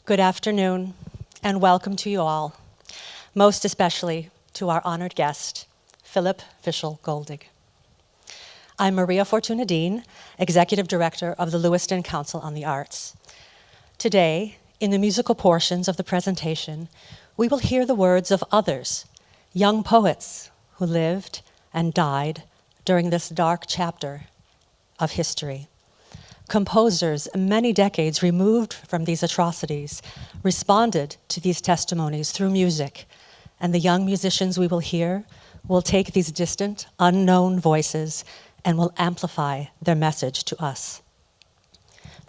Good afternoon, and welcome to you all, most especially to our honored guest, Philip Fishel Goldig. I'm Maria Fortuna Dean, Executive Director of the Lewiston Council on the Arts. Today, in the musical portions of the presentation, we will hear the words of others, young poets who lived and died during this dark chapter of history. Composers many decades removed from these atrocities responded to these testimonies through music, and the young musicians we will hear will take these distant, unknown voices and will amplify their message to us.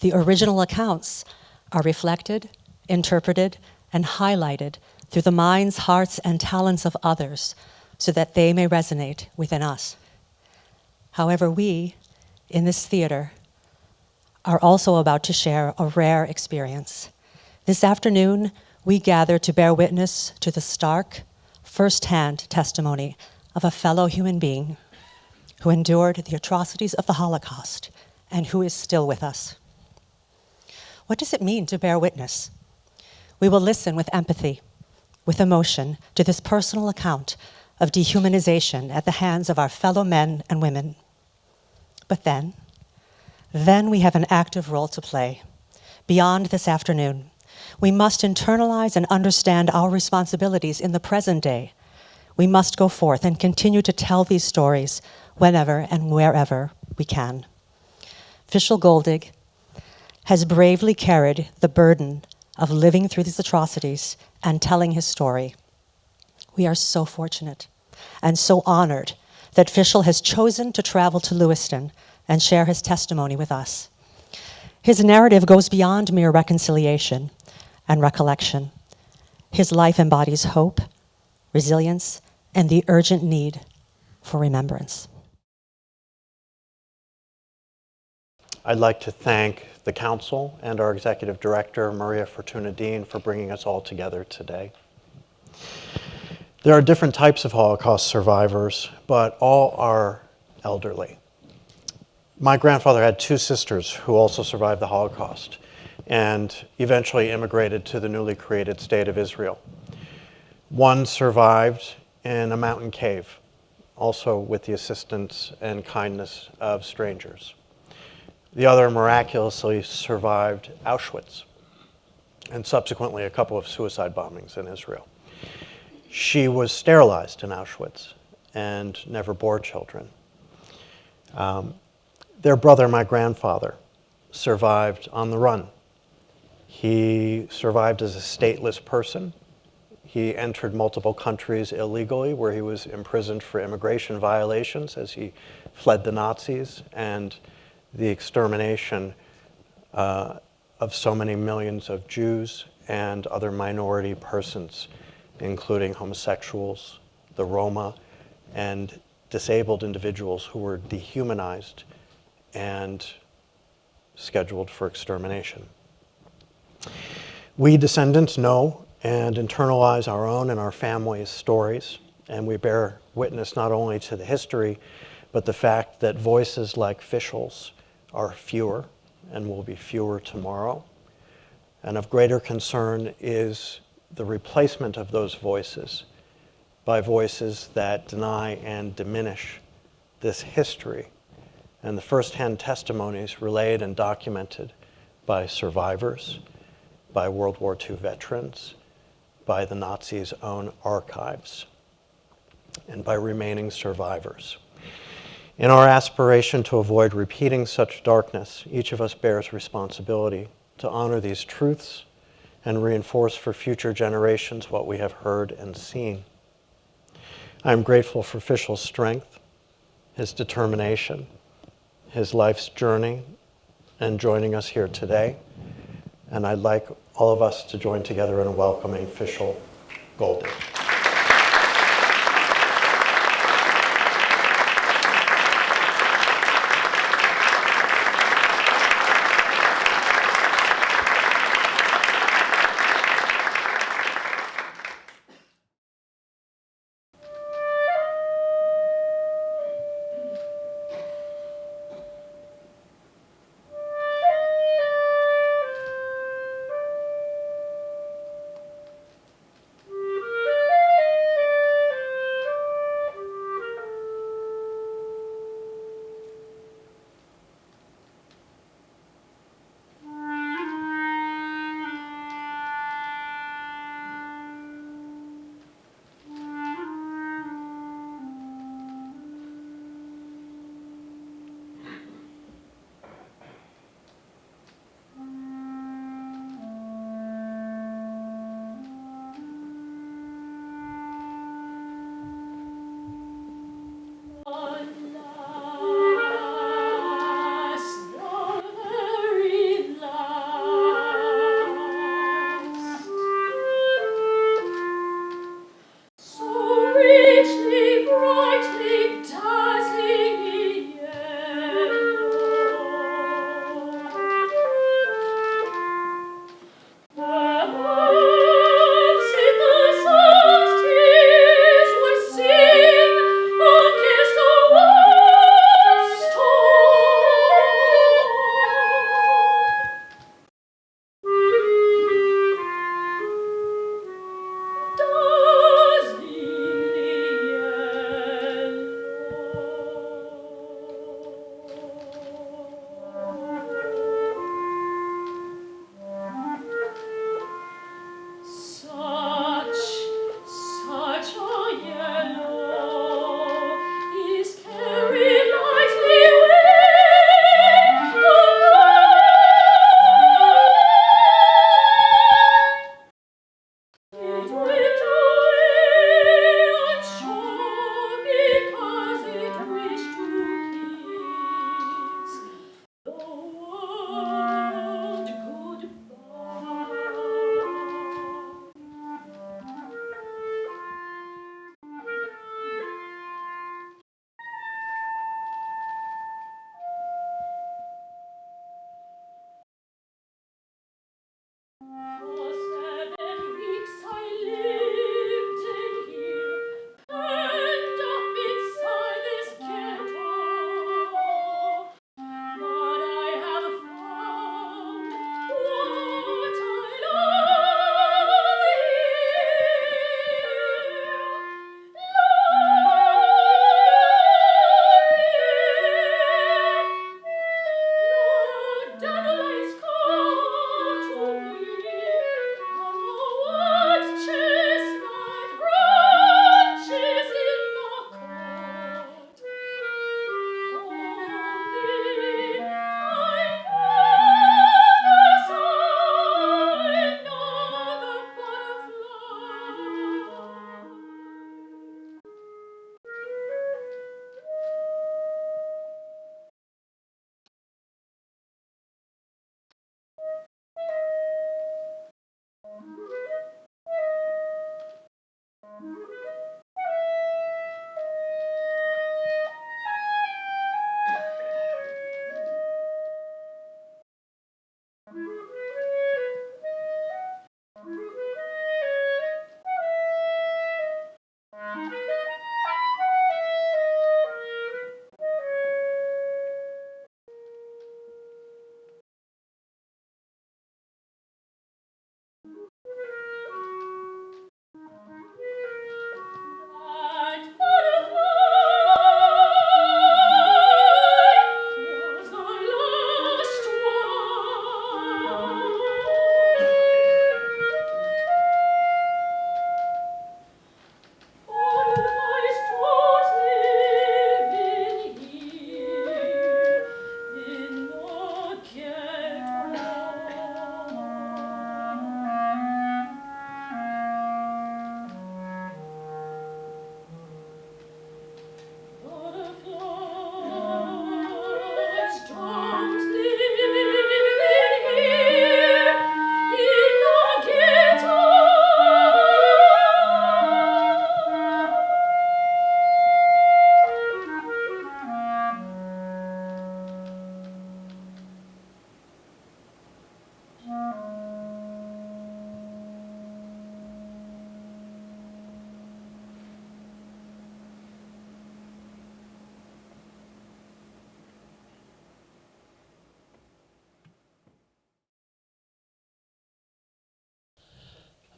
The original accounts are reflected, interpreted, and highlighted through the minds, hearts, and talents of others so that they may resonate within us. However, we, in this theater, are also about to share a rare experience. This afternoon, we gather to bear witness to the stark, first-hand testimony of a fellow human being who endured the atrocities of the Holocaust and who is still with us. What does it mean to bear witness? We will listen with empathy, with emotion, to this personal account of dehumanization at the hands of our fellow men and women. But then we have an active role to play. Beyond this afternoon, we must internalize and understand our responsibilities in the present day. We must go forth and continue to tell these stories whenever and wherever we can. Fishel Goldig has bravely carried the burden of living through these atrocities and telling his story. We are so fortunate and so honored that Fishel has chosen to travel to Lewiston and share his testimony with us. His narrative goes beyond mere reconciliation and recollection. His life embodies hope, resilience, and the urgent need for remembrance. I'd like to thank the Council and our Executive Director, Maria Fortuna Dean, for bringing us all together today. There are different types of Holocaust survivors, but all are elderly. My grandfather had two sisters who also survived the Holocaust and eventually immigrated to the newly created state of Israel. One survived in a mountain cave, also with the assistance and kindness of strangers. The other miraculously survived Auschwitz and subsequently a couple of suicide bombings in Israel. She was sterilized in Auschwitz and never bore children. Their brother, my grandfather, survived on the run. He survived as a stateless person. He entered multiple countries illegally where he was imprisoned for immigration violations as he fled the Nazis and the extermination of so many millions of Jews and other minority persons, including homosexuals, the Roma, and disabled individuals who were dehumanized and scheduled for extermination. We descendants know and internalize our own and our family's stories, and we bear witness not only to the history, but the fact that voices like Fishel's are fewer and will be fewer tomorrow. And of greater concern is the replacement of those voices by voices that deny and diminish this history and the first-hand testimonies relayed and documented by survivors, by World War II veterans, by the Nazis' own archives, and by remaining survivors. In our aspiration to avoid repeating such darkness, each of us bears responsibility to honor these truths and reinforce for future generations what we have heard and seen. I am grateful for Fishel's strength, his determination, his life's journey, and joining us here today. And I'd like all of us to join together in welcoming Fishel Goldig.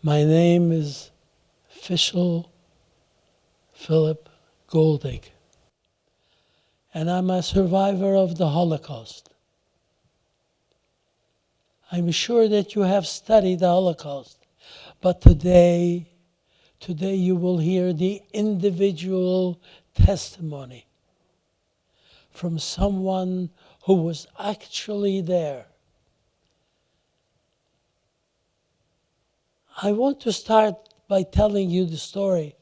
My name is Fishel Philip Goldig, and I'm a survivor of the Holocaust. I'm sure that you have studied the Holocaust, but today you will hear the individual testimony from someone who was actually there. I want to start by telling you the story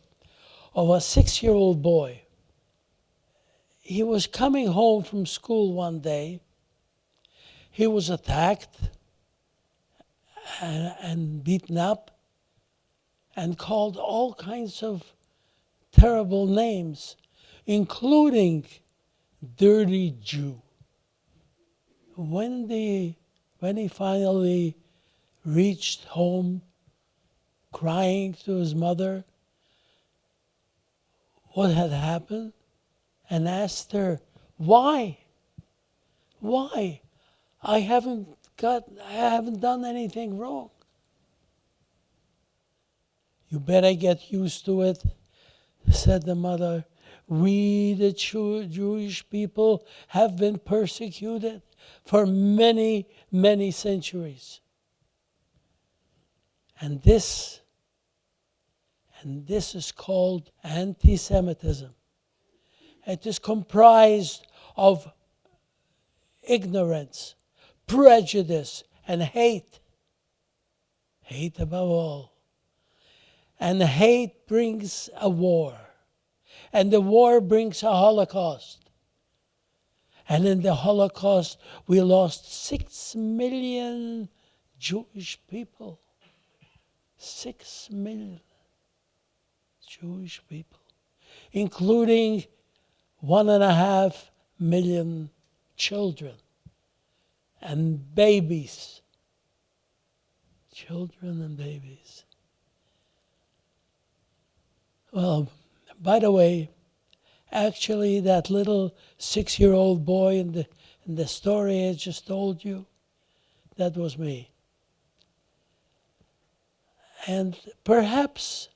of a 6-year-old boy. He was coming home from school one day. He was attacked and beaten up and called all kinds of terrible names, including dirty Jew. When he finally reached home, crying to his mother what had happened, and asked her, why? Why? I haven't done anything wrong. You better get used to it, said the mother. We, the Jewish people, have been persecuted for many, many centuries. And this is called anti-Semitism. It is comprised of ignorance, prejudice, and hate. Hate above all. And hate brings a war. And the war brings a Holocaust. And in the Holocaust, we lost 6 million Jewish people. 6 million Jewish people, including 1.5 million children and babies. Children and babies. Well, by the way, actually that little 6-year-old boy in the story I just told you, that was me. And perhaps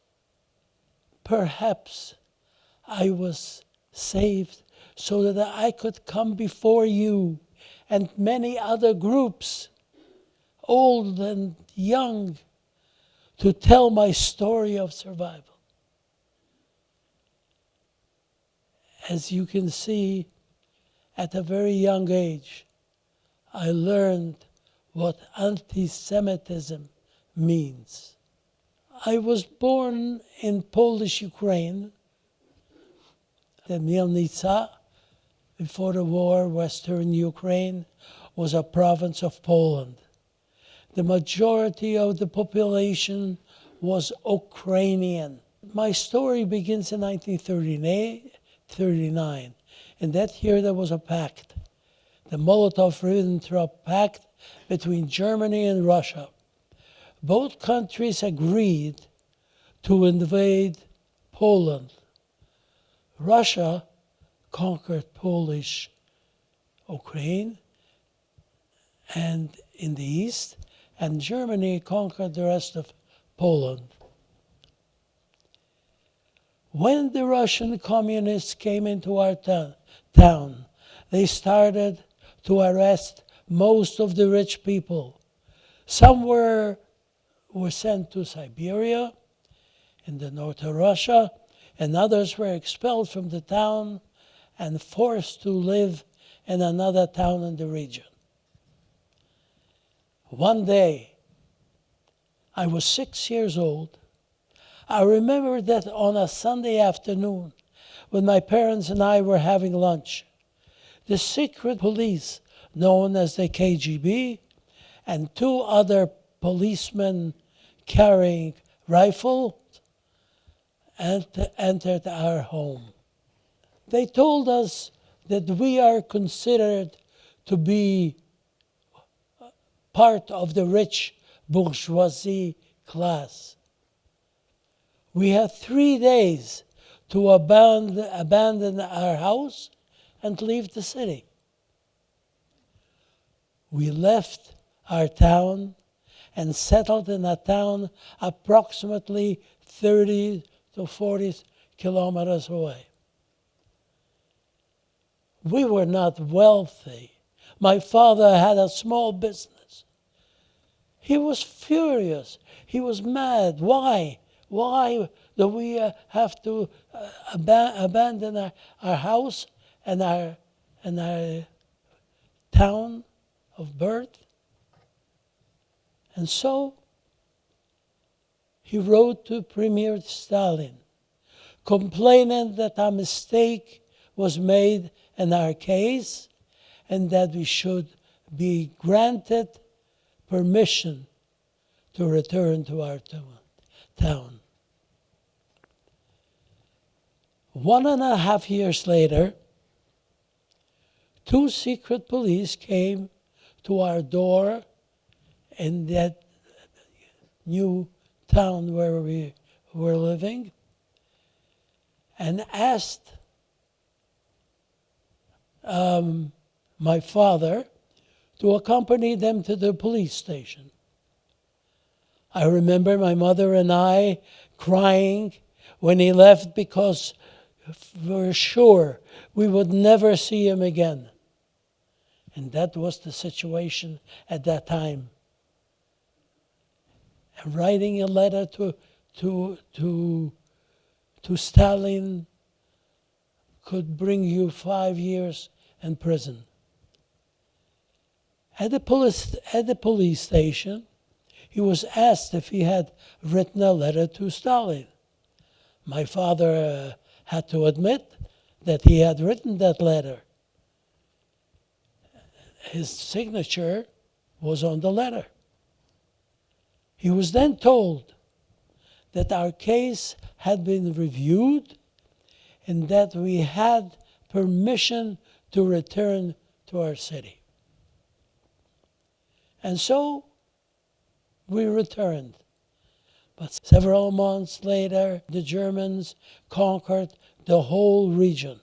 I was saved so that I could come before you and many other groups, old and young, to tell my story of survival. As you can see, at a very young age, I learned what anti-Semitism means. I was born in Polish Ukraine, the Mielnica. Before the war, Western Ukraine was a province of Poland. The majority of the population was Ukrainian. My story begins in 1939. In that year, there was a pact, the Molotov-Ribbentrop Pact between Germany and Russia. Both countries agreed to invade Poland. Russia conquered Polish Ukraine and in the east, and Germany conquered the rest of Poland. When the Russian communists came into our town, they started to arrest most of the rich people. Some were sent to Siberia in the north of Russia, and others were expelled from the town and forced to live in another town in the region. One day, I was 6 years old. I remember that on a Sunday afternoon, when my parents and I were having lunch, the secret police, known as the KGB, and 2 other policemen carrying rifles, entered our home. They told us that we are considered to be part of the rich bourgeoisie class. We had 3 days to abandon our house and leave the city. We left our town and settled in a town approximately 30 to 40 kilometers away. We were not wealthy. My father had a small business. He was furious. He was mad. Why? Why do we have to abandon our house and our town of birth? And so he wrote to Premier Stalin, complaining that a mistake was made in our case and that we should be granted permission to return to our town. 1.5 years later, 2 secret police came to our door in that new town where we were living and asked my father to accompany them to the police station. I remember my mother and I crying when he left because we were sure we would never see him again. And that was the situation at that time. And writing a letter to Stalin could bring you 5 years in prison. At the police station, he was asked if he had written a letter to Stalin. My father had to admit that he had written that letter. His signature was on the letter. He was then told that our case had been reviewed and that we had permission to return to our city. And so we returned. But several months later, the Germans conquered the whole region.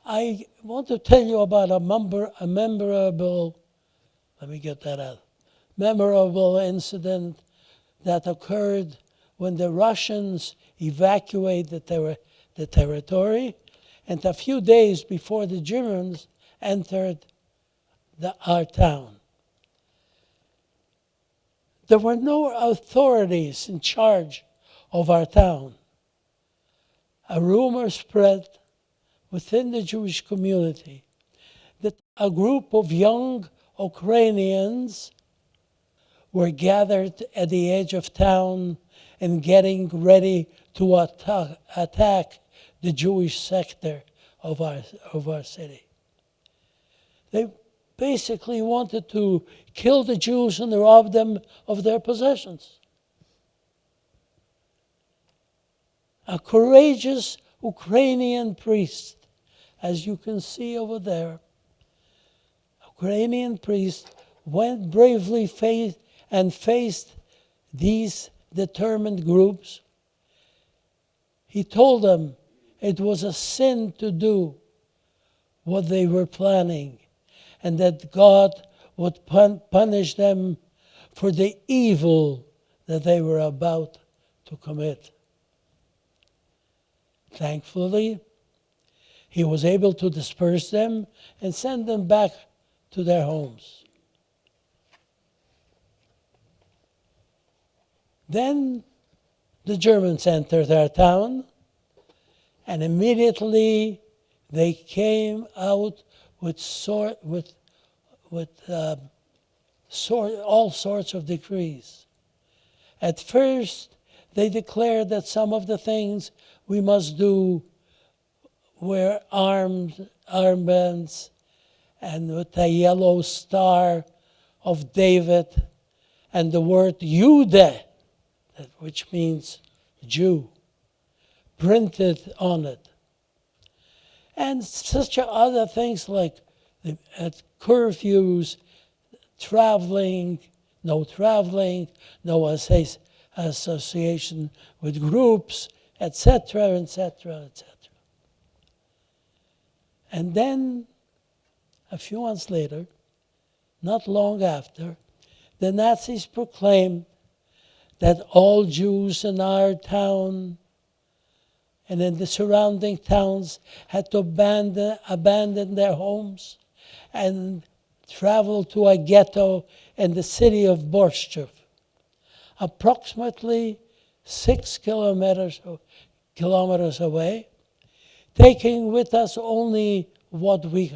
I want to tell you about a memorable incident that occurred when the Russians evacuated the territory, and a few days before the Germans entered our town. There were no authorities in charge of our town. A rumor spread within the Jewish community that a group of young Ukrainians were gathered at the edge of town and getting ready to attack the Jewish sector of our city. They basically wanted to kill the Jews and rob them of their possessions. A courageous Ukrainian priest, as you can see over there, Ukrainian priest went bravely faced these determined groups. He told them it was a sin to do what they were planning, and that God would punish them for the evil that they were about to commit. Thankfully, he was able to disperse them and send them back to their homes. Then the Germans entered our town, and immediately they came out with all sorts of decrees. At first, they declared that some of the things we must do were armbands, and with a yellow star of David, and the word Jude, which means Jew, printed on it. And such other things like curfews, no association with groups, etc., etc., etc. And then, a few months later, not long after, the Nazis proclaimed that all Jews in our town and in the surrounding towns had to abandon their homes and travel to a ghetto in the city of Borschtov, approximately 6 kilometers away, taking with us only what we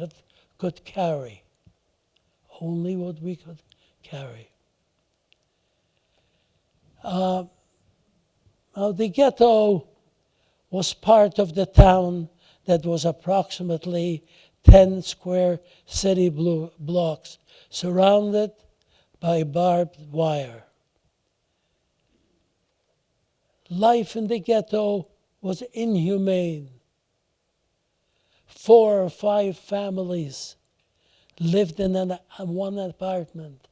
could carry. Only what we could carry. Now the ghetto was part of the town that was approximately 10 square city blocks surrounded by barbed wire. Life in the ghetto was inhumane. 4 or 5 families lived in one apartment.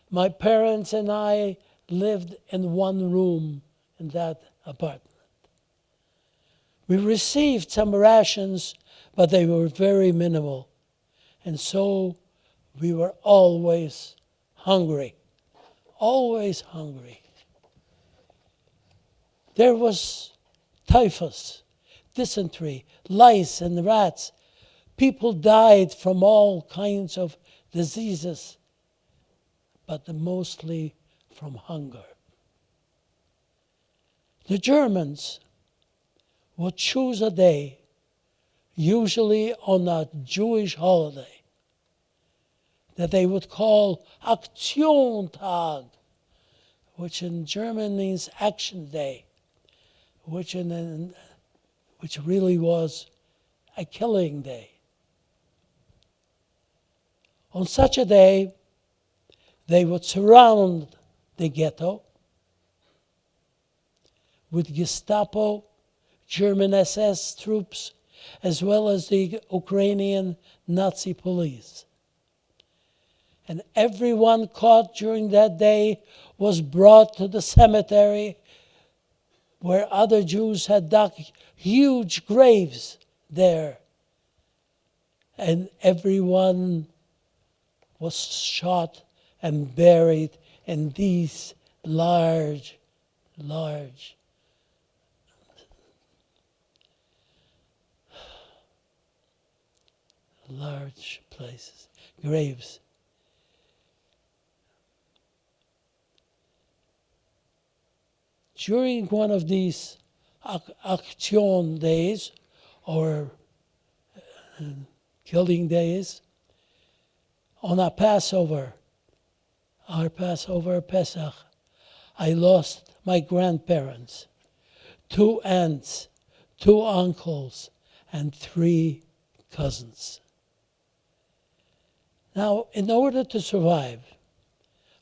My parents and I lived in one room in that apartment. We received some rations, but they were very minimal. And so we were always hungry. Always hungry. There was typhus, dysentery, lice and rats. People died from all kinds of diseases, but mostly from hunger. The Germans would choose a day, usually on a Jewish holiday, that they would call Aktiontag, which in German means action day, which really was a killing day. On such a day, they would surround the ghetto with Gestapo, German SS troops, as well as the Ukrainian Nazi police. And everyone caught during that day was brought to the cemetery where other Jews had dug huge graves there. And everyone was shot and buried in these large places, graves. During one of these Aktion days, or killing days, on our Passover, Pesach, I lost my grandparents, 2 aunts, 2 uncles, and 3 cousins. Now, in order to survive,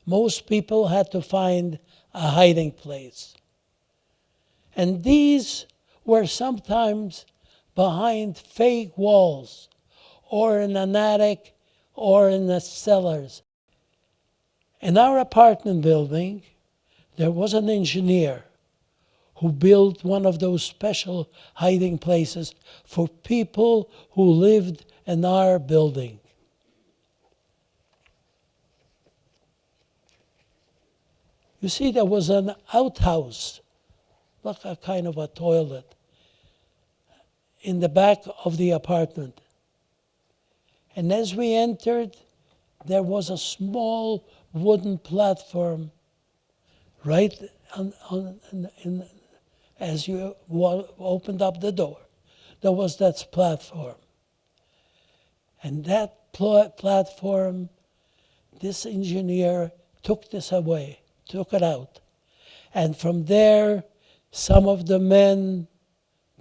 most people had to find a hiding place. And these were sometimes behind fake walls, or in an attic, or in the cellars. In our apartment building, there was an engineer who built one of those special hiding places for people who lived in our building. You see, there was an outhouse, like a kind of a toilet, in the back of the apartment. And as we entered, there was a small wooden platform right as you opened up the door. There was that platform. And that platform, this engineer took it out. And from there, some of the men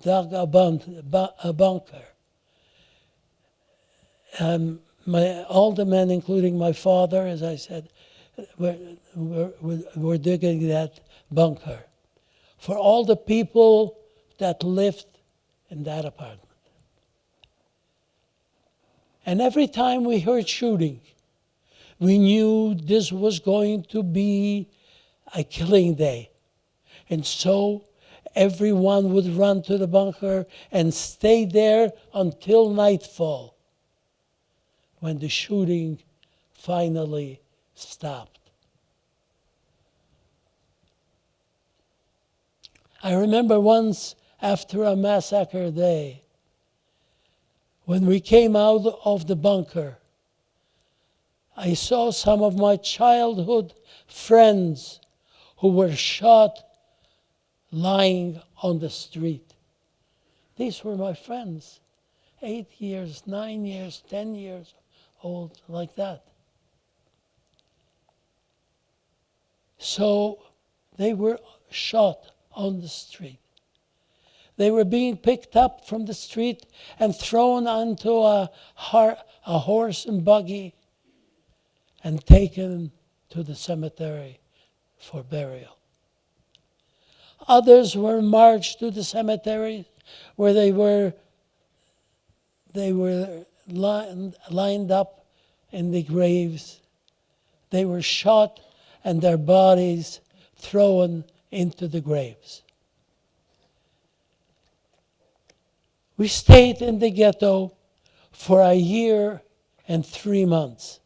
dug a bunker. All the men, including my father, as I said, were digging that bunker for all the people that lived in that apartment. And every time we heard shooting, we knew this was going to be a killing day. And so everyone would run to the bunker and stay there until nightfall, when the shooting finally stopped. I remember once after a massacre day, when we came out of the bunker, I saw some of my childhood friends who were shot lying on the street. These were my friends, 8 years, 9 years, 10 years old, like that. So they were shot on the street. They were being picked up from the street and thrown onto a horse and buggy and taken to the cemetery for burial. Others were marched to the cemetery where they were lined up in the graves. They were shot and their bodies thrown into the graves. We stayed in the ghetto for a year and 3 months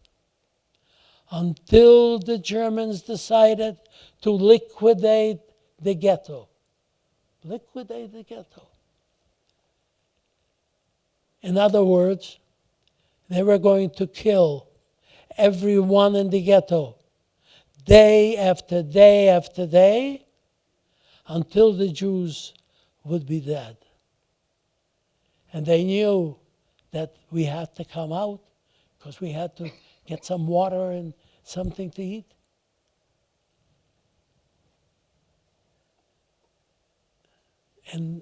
until the Germans decided to liquidate the ghetto. Liquidate the ghetto. In other words, they were going to kill everyone in the ghetto day after day after day until the Jews would be dead. And they knew that we had to come out because we had to get some water and something to eat. And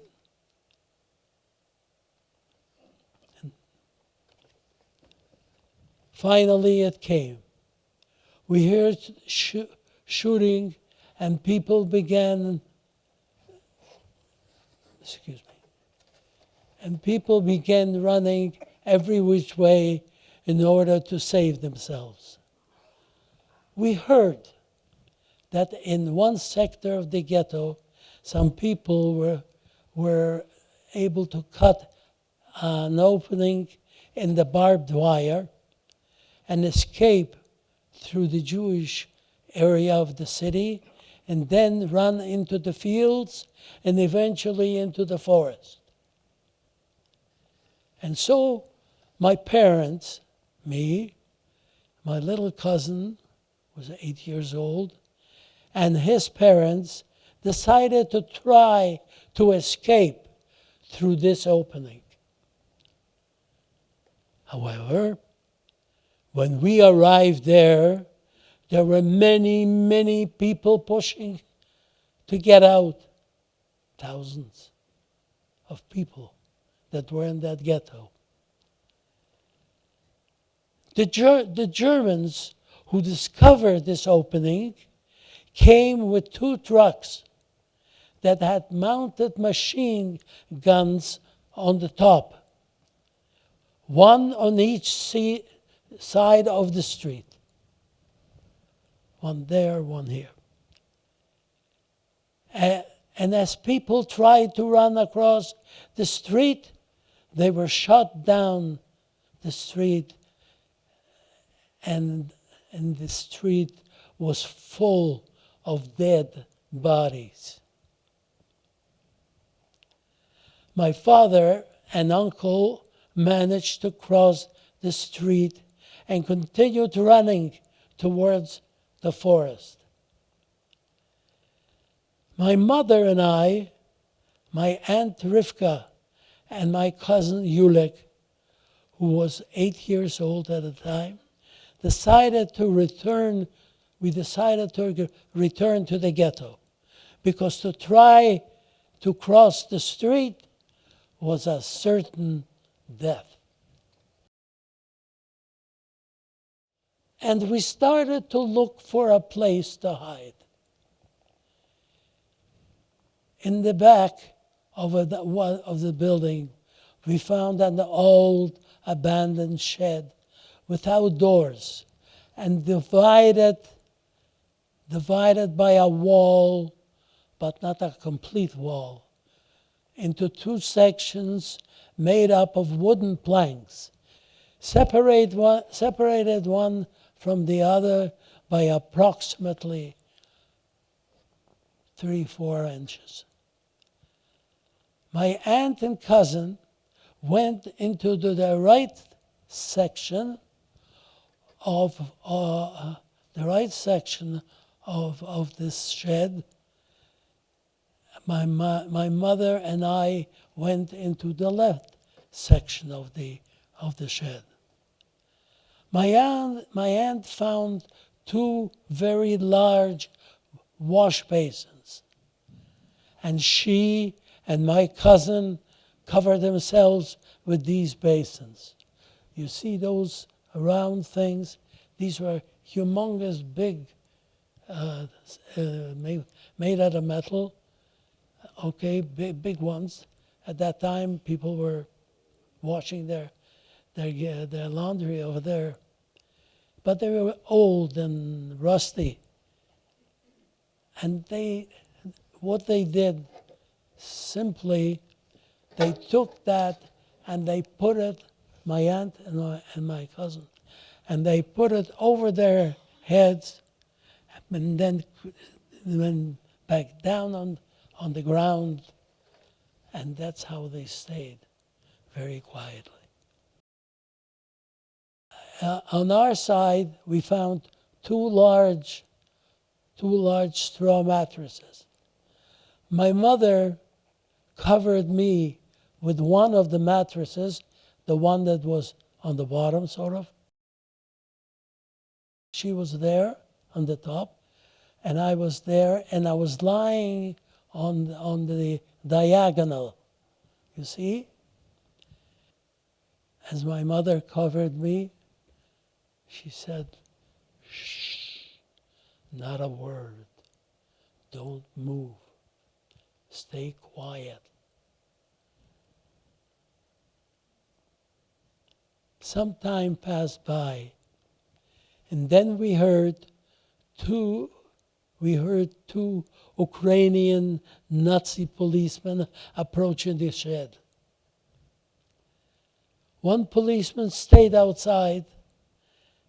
finally it came. We heard shooting and people began, and people began running every which way in order to save themselves. We heard that in one sector of the ghetto, some people were able to cut an opening in the barbed wire and escape through the Jewish area of the city and then run into the fields and eventually into the forest. And so my parents, me, my little cousin was 8 years old, and his parents decided to try to escape through this opening. However, when we arrived there were many, many people pushing to get out. Thousands of people that were in that ghetto. The Germans who discovered this opening came with 2 trucks that had mounted machine guns on the top, one on each side of the street. One there, one here. And as people tried to run across the street, they were shot down the street, and the street was full of dead bodies. My father and uncle managed to cross the street and continued running towards the forest. My mother and I, my Aunt Rivka, and my cousin Yulik, who was 8 years old at the time, decided to return to the ghetto, because to try to cross the street was a certain death. And we started to look for a place to hide. In the back of the building, we found an old abandoned shed without doors and divided by a wall, but not a complete wall, into 2 sections made up of wooden planks, separated one from the other by approximately 3-4 inches. My aunt and cousin went into the right section of this shed. My mother and I went into the left section of the shed. My aunt found 2 very large wash basins, and she and my cousin covered themselves with these basins. You see those round things? These were humongous, big, made out of metal. Okay, big ones. At that time, people were washing their laundry over there, but they were old and rusty. And what they did, simply, they took that and they put it, my aunt and my cousin, and they put it over their heads, and then went back down on the ground, and that's how they stayed, very quietly. On our side, we found two large straw mattresses. My mother covered me with one of the mattresses, the one that was on the bottom, sort of. She was there on the top, and I was there, and I was lying on the diagonal, you see? As my mother covered me, she said, "Shh, not a word. Don't move. Stay quiet." Some time passed by, and then we heard two Ukrainian Nazi policemen approaching the shed. One policeman stayed outside.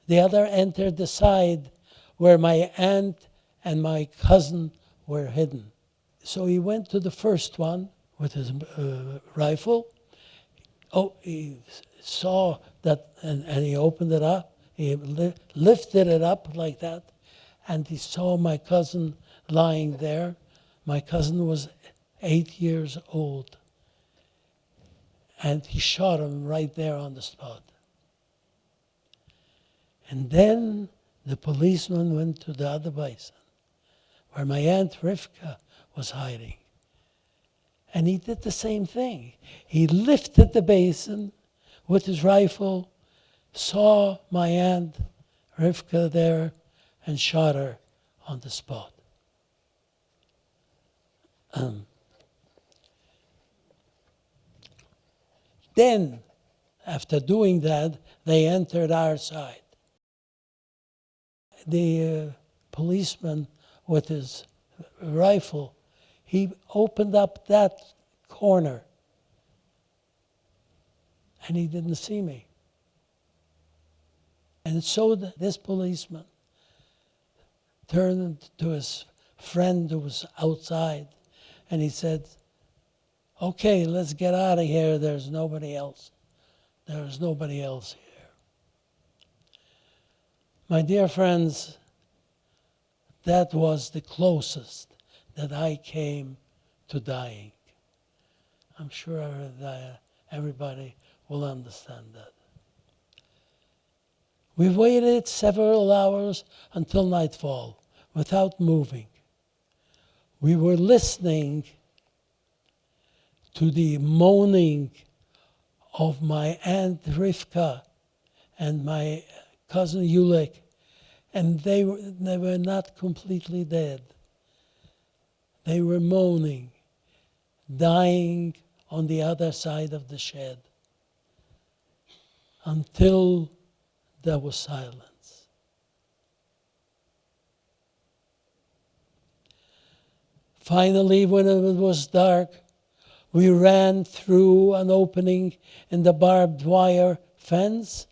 The other entered the side where my aunt and my cousin were hidden. So he went to the first one with his rifle. He saw that, and he opened it up. He lifted it up like that, and he saw my cousin lying there. My cousin was 8 years old, and he shot him right there on the spot. And then the policeman went to the other basin, where my Aunt Rivka was hiding. And he did the same thing. He lifted the basin with his rifle, saw my Aunt Rivka there, and shot her on the spot. Then, after doing that, they entered our side. The policeman with his rifle, he opened up that corner, and he didn't see me. And so this policeman turned to his friend who was outside, and he said, "Okay, let's get out of here. There's nobody else. There's nobody else here." My dear friends, that was the closest that I came to dying. I'm sure that everybody will understand that. We waited several hours until nightfall without moving. We were listening to the moaning of my Aunt Rivka and my cousin Yulik, and they were not completely dead. They were moaning, dying on the other side of the shed, until there was silence. Finally, when it was dark, we ran through an opening in the barbed wire fence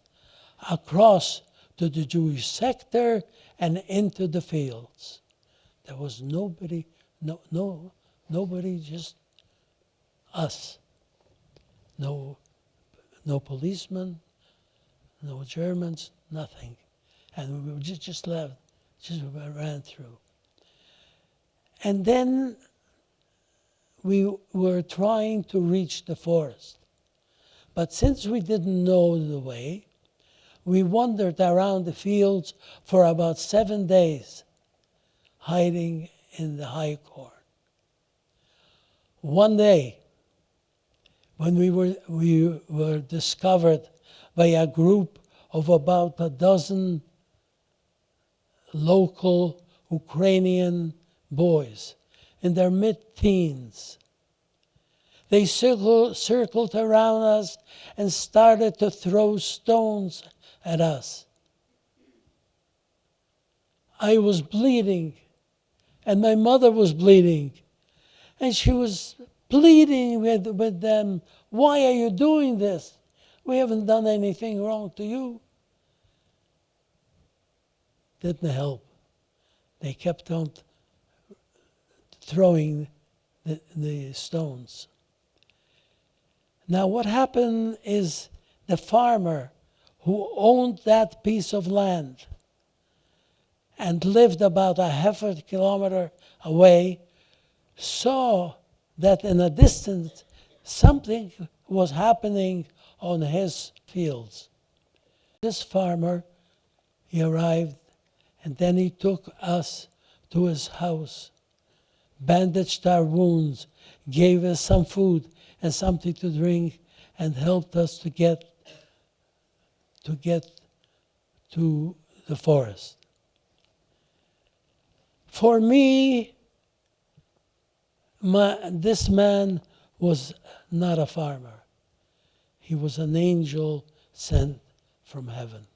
across to the Jewish sector and into the fields. There was nobody, nobody, just us. No policemen, no Germans, nothing. And we just left, just ran through. And then we were trying to reach the forest. But since we didn't know the way, we wandered around the fields for about 7 days, hiding in the Eichhorn. One day, when we were discovered by a group of about a dozen local Ukrainian boys in their mid-teens. They circled around us and started to throw stones at us. I was bleeding, and my mother was bleeding, and she was pleading with them, "Why are you doing this? We haven't done anything wrong to you." Didn't help. They kept on throwing the stones. Now what happened is the farmer who owned that piece of land and lived about a half a kilometer away saw that in the distance something was happening on his fields. This farmer, he arrived, and then he took us to his house, bandaged our wounds, gave us some food and something to drink, and helped us to get to the forest. For me, this man was not a farmer. He was an angel sent from heaven.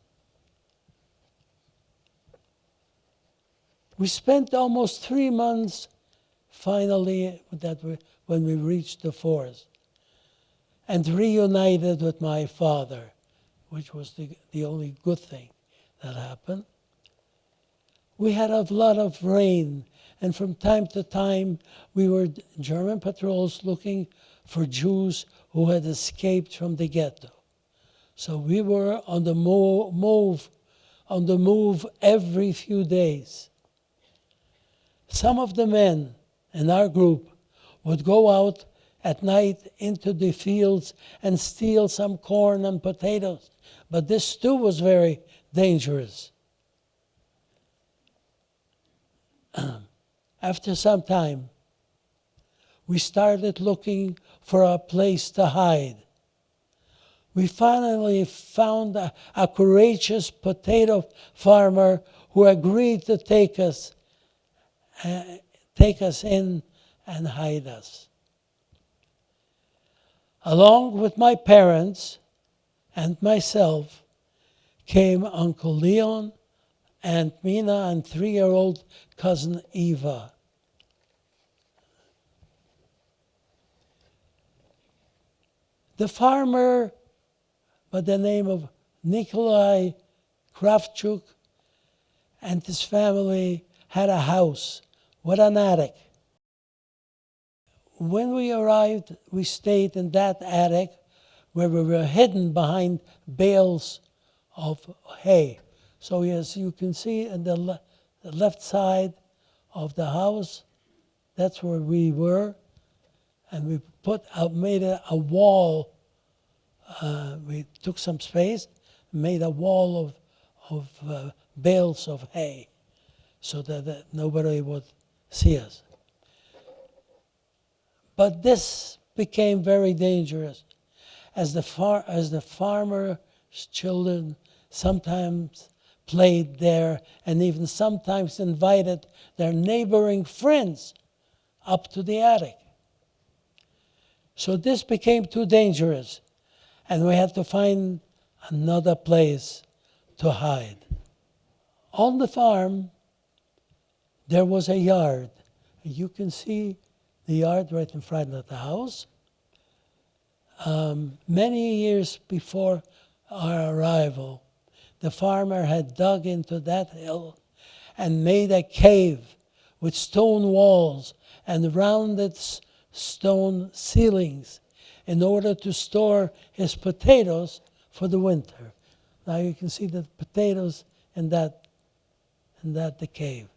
We spent almost 3 months finally when we reached the forest and reunited with my father, which was the only good thing that happened. We had a lot of rain, and from time to time we were German patrols looking for Jews who had escaped from the ghetto. So we were on the move every few days. Some of the men in our group would go out at night into the fields and steal some corn and potatoes, but this too was very dangerous. After some time, we started looking for a place to hide. We finally found a courageous potato farmer who agreed to take us in and hide us. Along with my parents and myself came Uncle Leon, Aunt Mina, and 3-year-old cousin Eva. The farmer by the name of Nikolai Kravchuk and his family had a house with an attic. When we arrived, we stayed in that attic where we were hidden behind bales of hay. So as you can see on the left side of the house, that's where we were. And we made a wall. We took some space, made a wall of bales of hay so that nobody would see us. But this became very dangerous as the farmer's children sometimes played there and even sometimes invited their neighboring friends up to the attic. So this became too dangerous, and we had to find another place to hide. On the farm, there was a yard. You can see the yard right in front of the house. Many years before our arrival, the farmer had dug into that hill and made a cave with stone walls and rounded stone ceilings in order to store his potatoes for the winter. Now you can see the potatoes in that the cave.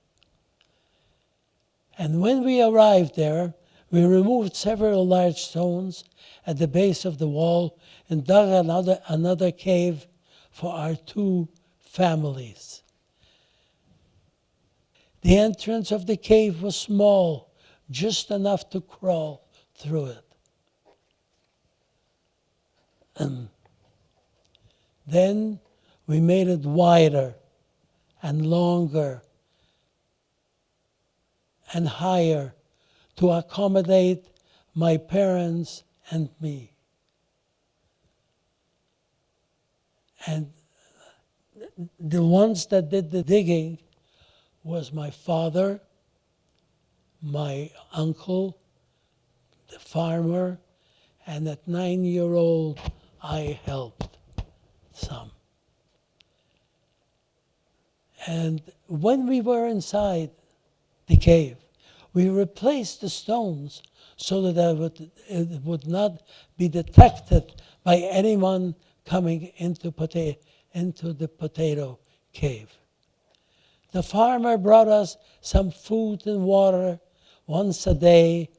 And when we arrived there, we removed several large stones at the base of the wall and dug another cave for our 2 families. The entrance of the cave was small, just enough to crawl through it. And then we made it wider and longer and higher to accommodate my parents and me. And the ones that did the digging was my father, my uncle, the farmer, and at 9-year-old I helped some. And when we were inside the cave, we replaced the stones so that it would not be detected by anyone coming into the potato cave. The farmer brought us some food and water once a day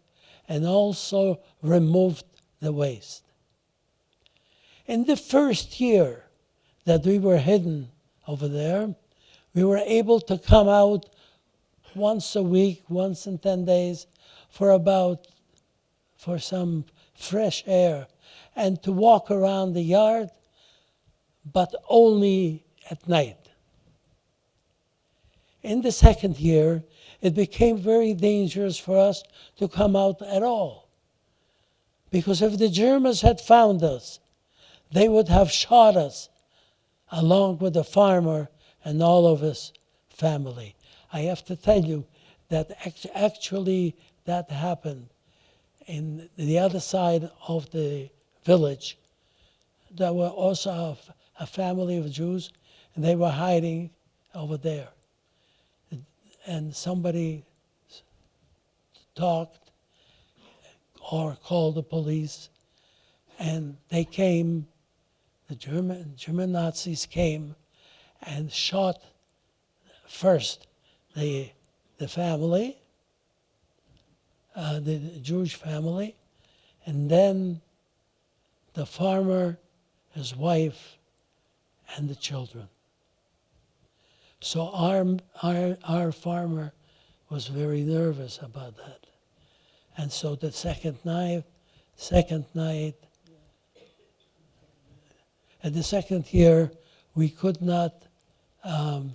and also removed the waste. In the first year that we were hidden over there, we were able to come out once a week, once in 10 days, for some fresh air and to walk around the yard, but only at night. In the second year, it became very dangerous for us to come out at all. Because if the Germans had found us, they would have shot us along with the farmer and all of his family. I have to tell you that actually that happened in the other side of the village. There were also a family of Jews, and they were hiding over there. And somebody talked or called the police, and they came, the German Nazis came and shot first the family, the Jewish family, and then the farmer, his wife, and the children. So our farmer was very nervous about that. And so the second night, and the second year, we could not come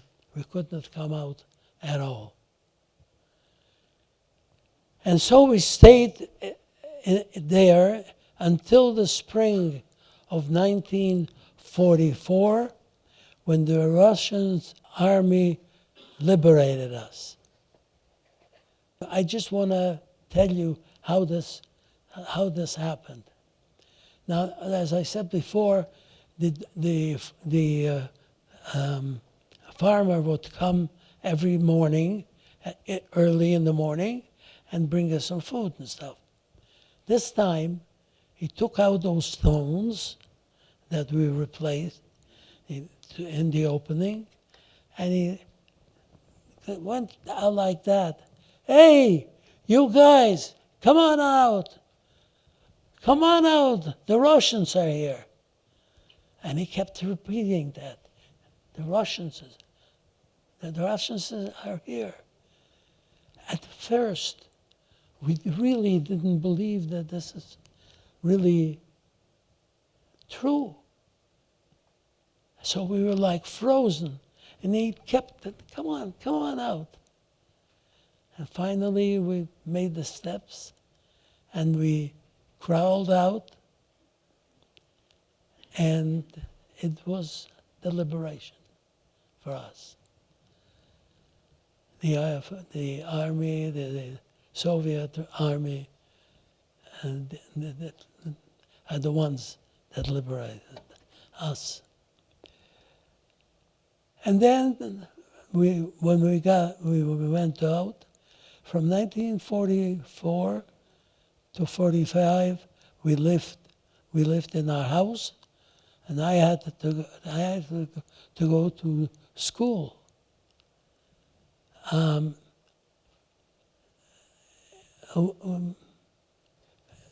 out at all. And so we stayed there until the spring of 1944, when the Russian army liberated us. I just want to tell you how this happened. Now, as I said before, the farmer would come every morning, early in the morning, and bring us some food and stuff. This time, he took out those stones that we replaced in the opening, and he went out like that. Hey, you guys, come on out. Come on out, the Russians are here. And he kept repeating that. The Russians are here. At first, we really didn't believe that this is really true. So we were like frozen. And he kept it, come on out. And finally we made the steps and we crawled out. And it was the liberation for us. The army, the Soviet army, and are the ones that liberated us. And then when we went out, from 1944 to 45, we lived in our house, and I had to go to school.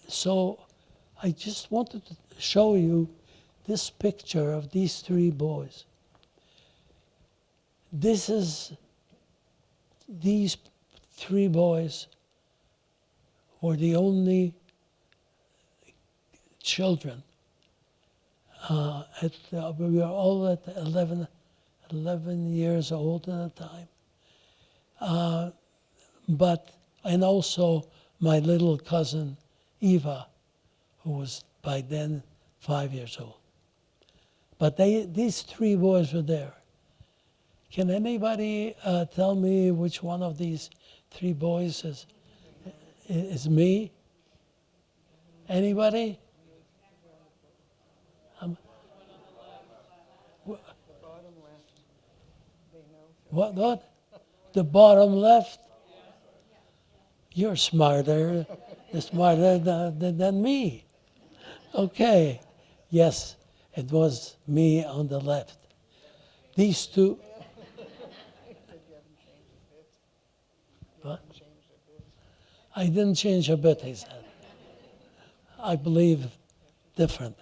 So I just wanted to show you this picture of these three boys. These three boys were the only children. We were all at 11 years old at the time. And also my little cousin, Eva, who was by then 5 years old. But these three boys were there. Can anybody tell me which one of these three boys is me? Anybody? What? The bottom left? You're smarter than me. Okay. Yes, it was me on the left. These two. What? I didn't change a bit, he said. I believe different.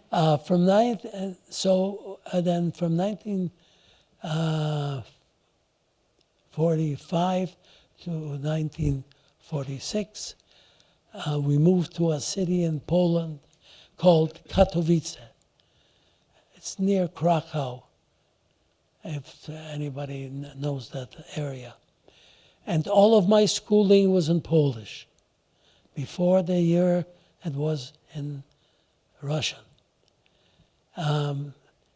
From 1945 to 1946, we moved to a city in Poland called Katowice. It's near Krakow, if anybody knows that area. And all of my schooling was in Polish. Before the year, it was in Russian. And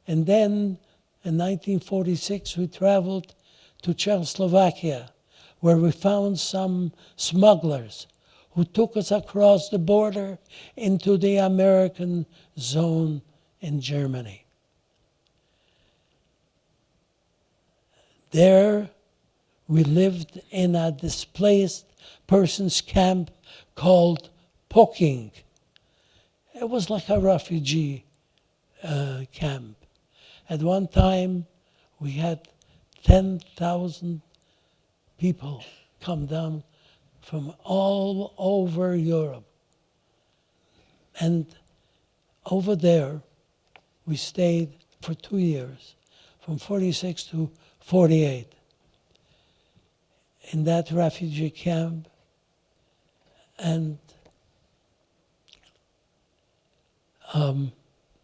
then in 1946, we traveled to Czechoslovakia, where we found some smugglers who took us across the border into the American zone in Germany. There, we lived in a displaced persons camp called Poking. It was like a refugee camp. At one time, we had 10,000 people come down from all over Europe. And over there, we stayed for 2 years, from 46 to 48. In that refugee camp, and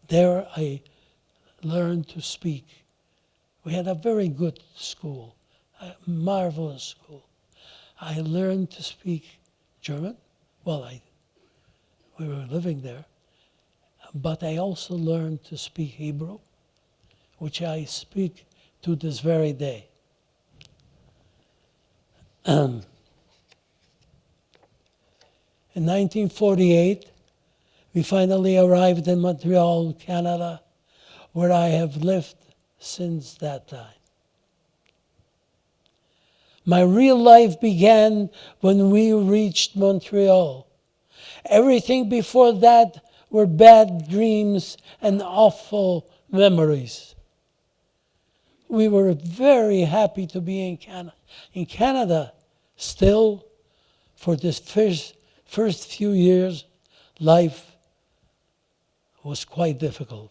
there I learned to speak. We had a very good school, a marvelous school. I learned to speak German. Well, we were living there. But I also learned to speak Hebrew, which I speak to this very day. In 1948, we finally arrived in Montreal, Canada, where I have lived since that time. My real life began when we reached Montreal. Everything before that were bad dreams and awful memories. We were very happy to be in Canada. Still, for this first few years, life was quite difficult.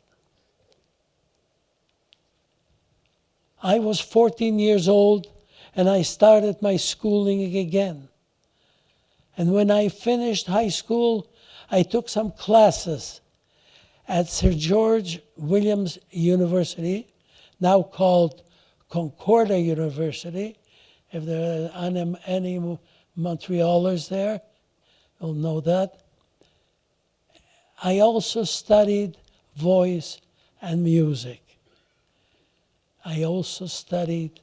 I was 14 years old and I started my schooling again. And when I finished high school, I took some classes at Sir George Williams University, now called Concordia University. If there are any Montrealers there, you'll know that. I also studied voice and music. I also studied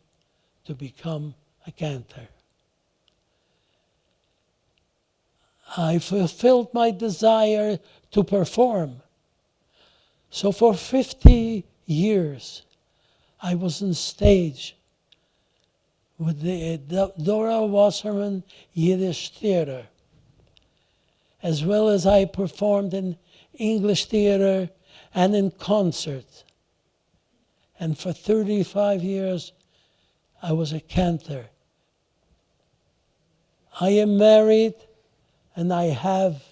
to become a cantor. I fulfilled my desire to perform. So for 50 years, I was on stage with the Dora Wasserman Yiddish Theater, as well as I performed in English theater and in concerts. And for 35 years, I was a cantor. I am married, and I have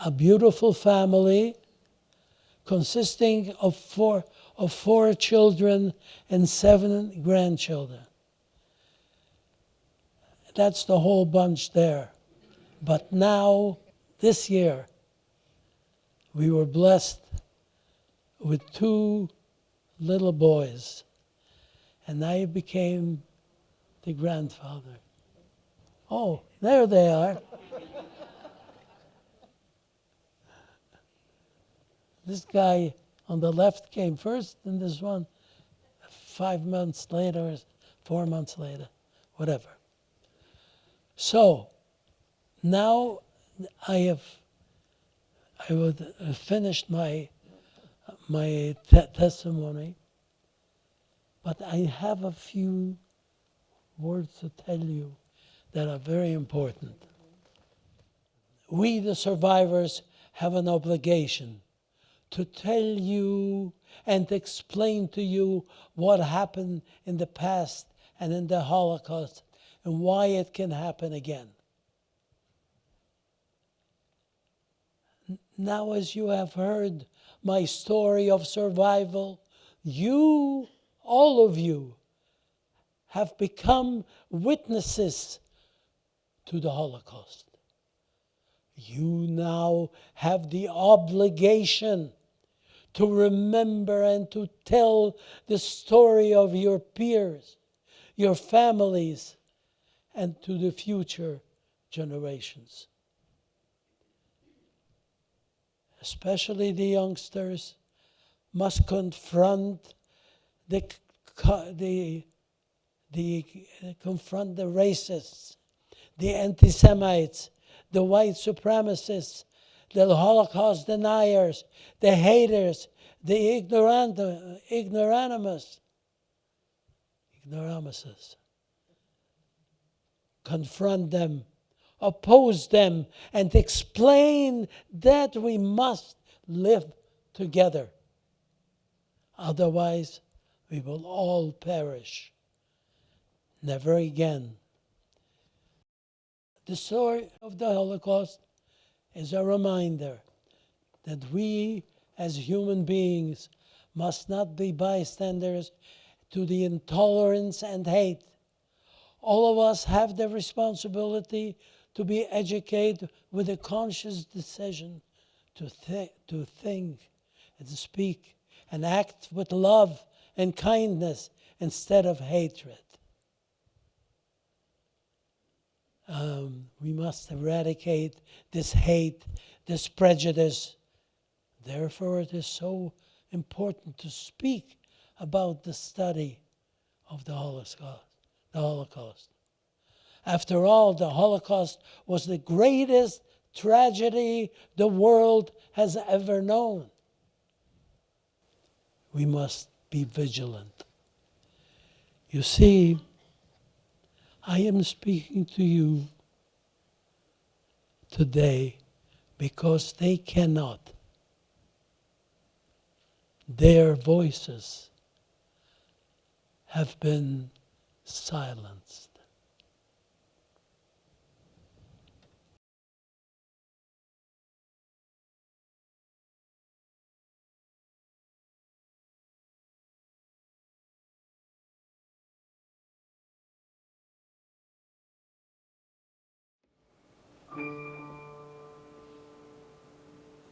a beautiful family consisting of four children and 7 grandchildren. That's the whole bunch there. But now, this year, we were blessed with 2 little boys, and I became the grandfather. Oh, there they are. This guy on the left came first, and this one 5 months later, 4 months later, whatever. So now I would finished my testimony, but I have a few words to tell you that are very important. We, the survivors, have an obligation to tell you and explain to you what happened in the past and in the Holocaust and why it can happen again. Now, as you have heard my story of survival, you, all of you, have become witnesses to the Holocaust. You now have the obligation to remember and to tell the story of your peers, your families, and to the future generations. Especially the youngsters must confront the racists, the anti-Semites, the white supremacists, the Holocaust deniers, the haters, the ignoramuses. Confront them, oppose them, and explain that we must live together. Otherwise, we will all perish. Never again. The story of the Holocaust is a reminder that we as human beings must not be bystanders to the intolerance and hate. All of us have the responsibility to be educated with a conscious decision to think and to speak and act with love and kindness instead of hatred. We must eradicate this hate, this prejudice. Therefore, it is so important to speak about the study of the Holocaust. After all, the Holocaust was the greatest tragedy the world has ever known. We must be vigilant. You see, I am speaking to you today because they cannot. Their voices have been silenced.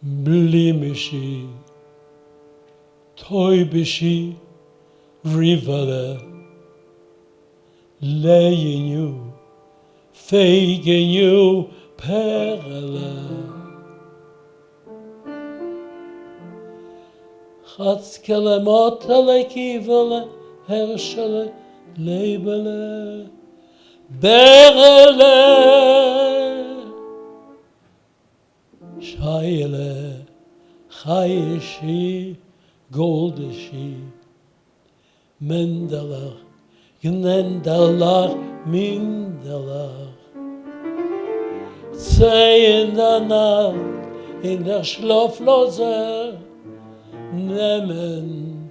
Blimishi, Toibishi, Rivale, Layinu, Fegenu, Perle, Hatskele Motele Kivele, Herschele, Labele, Berle, Shaile, Chayishi, Goldishi, Mendelach, Gnendelach, Mindelach. Zwei in der Nacht, in der Schlaflose, nehmen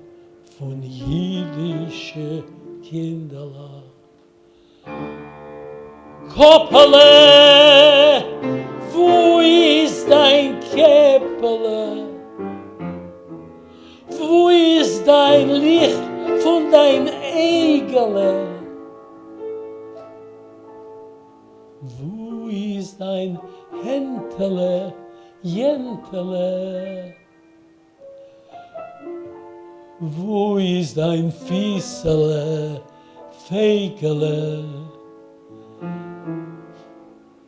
von jüdische Kinderlach. Koppele, wo ist dein Käppele? Wo ist dein Licht von dein Eigele? Wo ist dein Häntele, Jentele? Wo ist dein Fiesele, Feigele?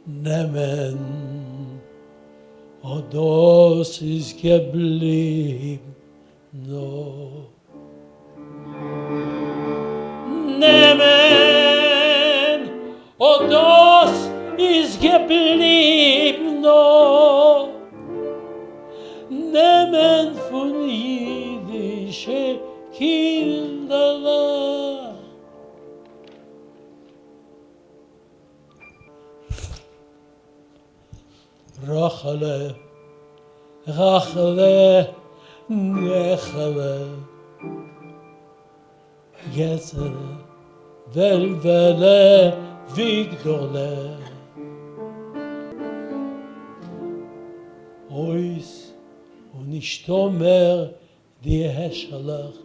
Nehmen, oh, das ist geblieben noch. Nehmen, oh, das ist geblieben noch. Nehmen von jüdische Kinder. Rachele, Rachele, Nechele, Gese, Velvele, Vigdole. Ois und ich tomer die Heschelach,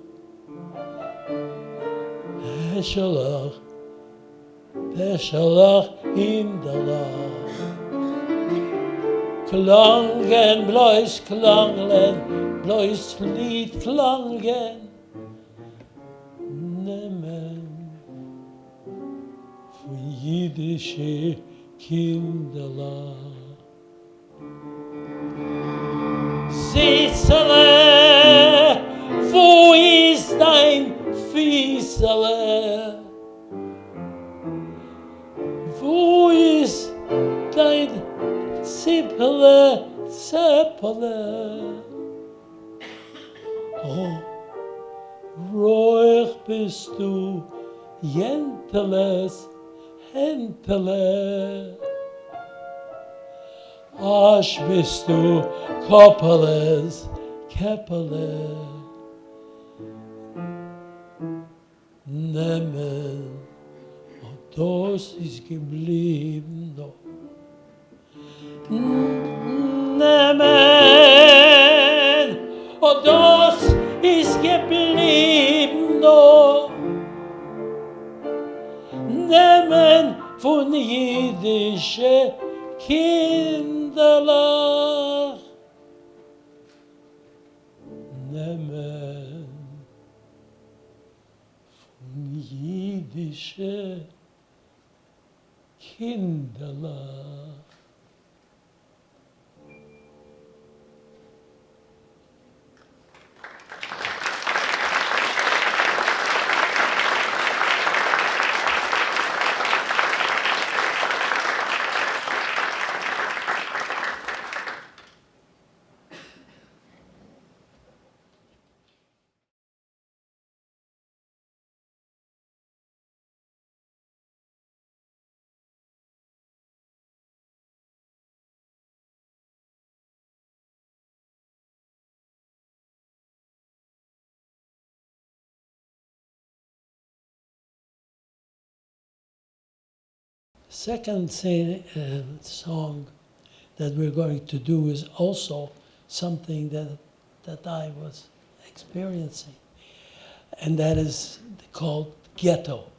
Heschelach, Heschelach in der Lach. Klangen, bloß Klanglen, bloß Lied Klangen. Nehmen von jüdische Kinderlach. Sitzele, wo ist dein Fiesele? Wo ist dein Zippele, Zeppele? Oh, ruhig bist du, Jenteles, Hentele. Asch bist du, Koppeles, Keppele. Nehmen, und das ist geblieben noch. Nehmen, und das ist geblieben noch. Nehmen von jüdische Kinderlach. Nehmen von jüdische Kinderlach. Second song that we're going to do is also something that I was experiencing, and that is called Ghetto.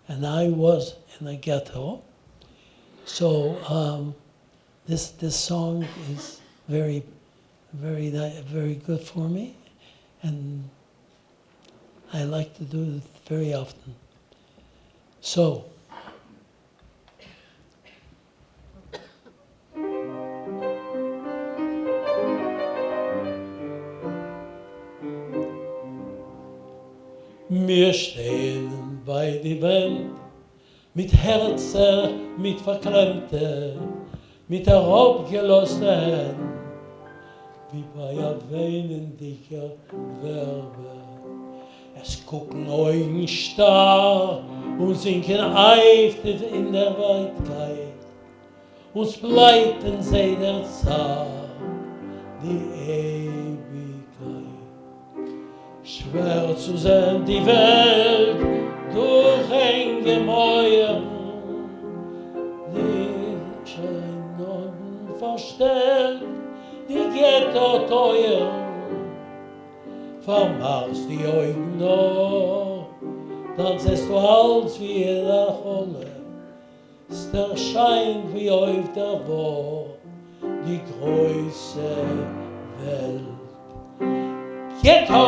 And I was in a ghetto, so this song is very good for me, and I like to do it very often. So. Wir stehen bei die Welt, mit Herzen, mit Verklemmten, mit herabgelassenen, wie bei einer weinendiger Werbe. Es gucken Augen starr und sinken eifrig in der Weitkeit. Uns bleiten sie der Zar, die Ewigkeit. Schwer zu sehen die Welt durch ein Gemäuer, die scheinen verstellt, die Ghetto teuer. Vermachst die Augen noch, dann siehst du alles wie in der Holle. Es erscheint wie auf der Woche die große Welt. Ghetto,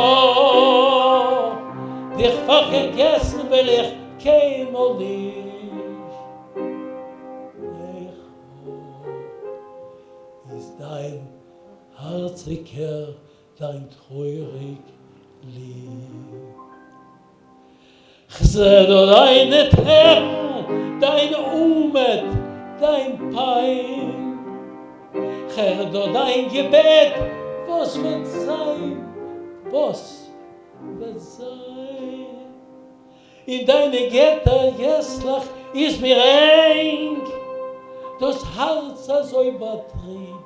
dich vergessen will ich keinmal nicht. Echo ist dein herziger, dein treurig Lieb. Ich seh nur deine Tränen, dein Umet, dein Pein. Ich höre nur dein Gebet, was wird sein, was wird sein. In deine Gitter, Jesslach, ist mir eng, das Herz so übertrieb.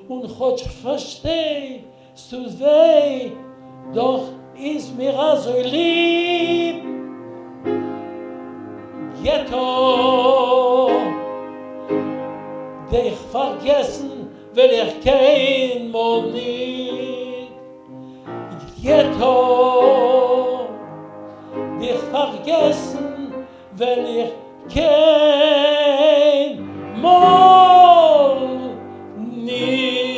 Und Gott versteh, es tut weh, doch ist mir so lieb. Ghetto, dich vergessen will ich keinmal nicht. Ghetto, dich vergessen will ich keinmal nicht.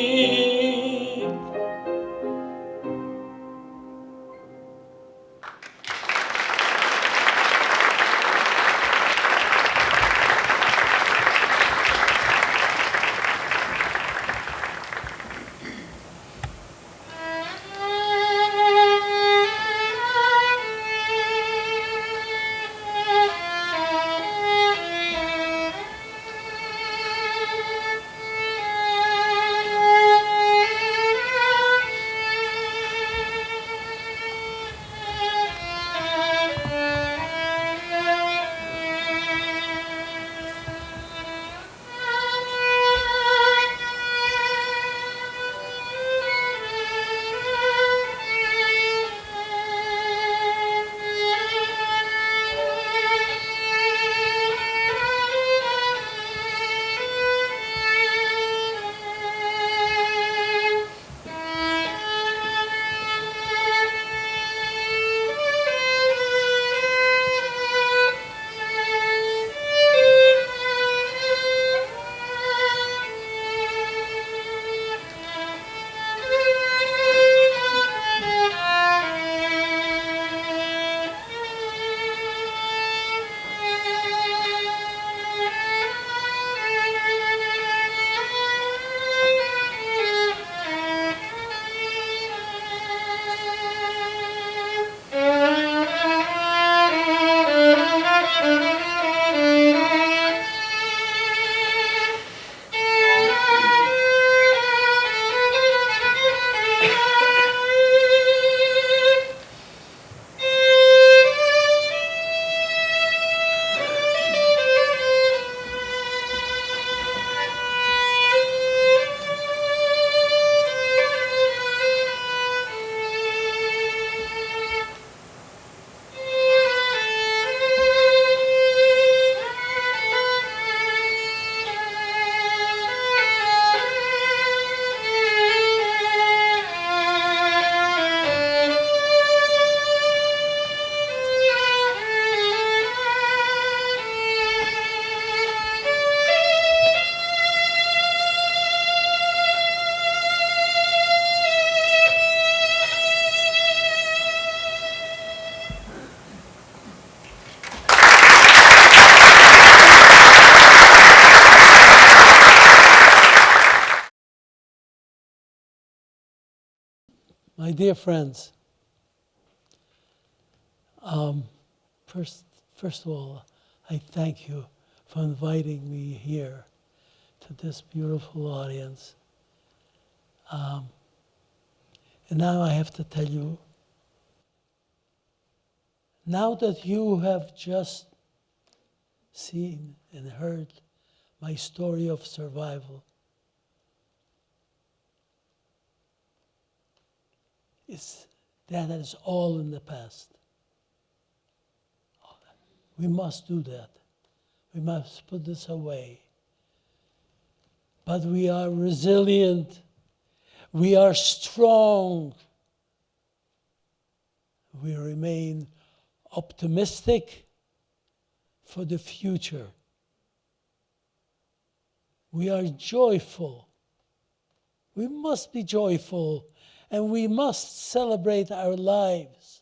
My dear friends, first of all, I thank you for inviting me here to this beautiful audience. And now I have to tell you Now that you have just seen and heard my story of survival, that is all in the past. We must do that. We must put this away. But we are resilient. We are strong. We remain optimistic for the future. We are joyful. We must be joyful, and we must celebrate our lives.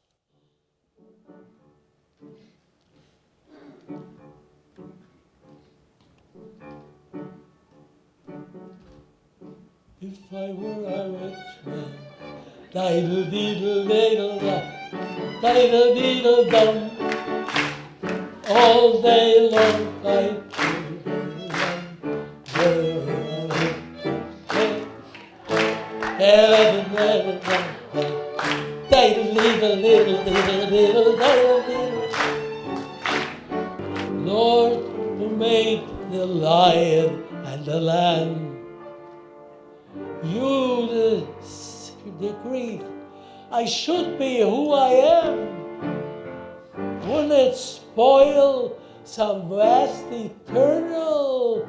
If I were a rich man, diddle-deedle-diddle-dum, diddle-deedle-dum, all day long I'd Lord, who made the lion and the lamb, you decreed I should be who I am. Wouldn't it spoil some vast eternal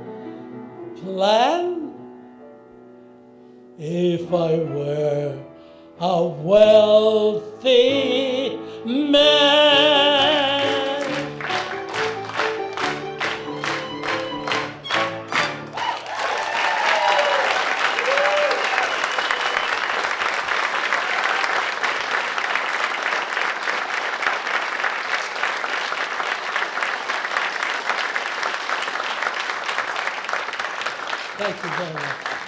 plan? If I were a wealthy man. Thank you very much.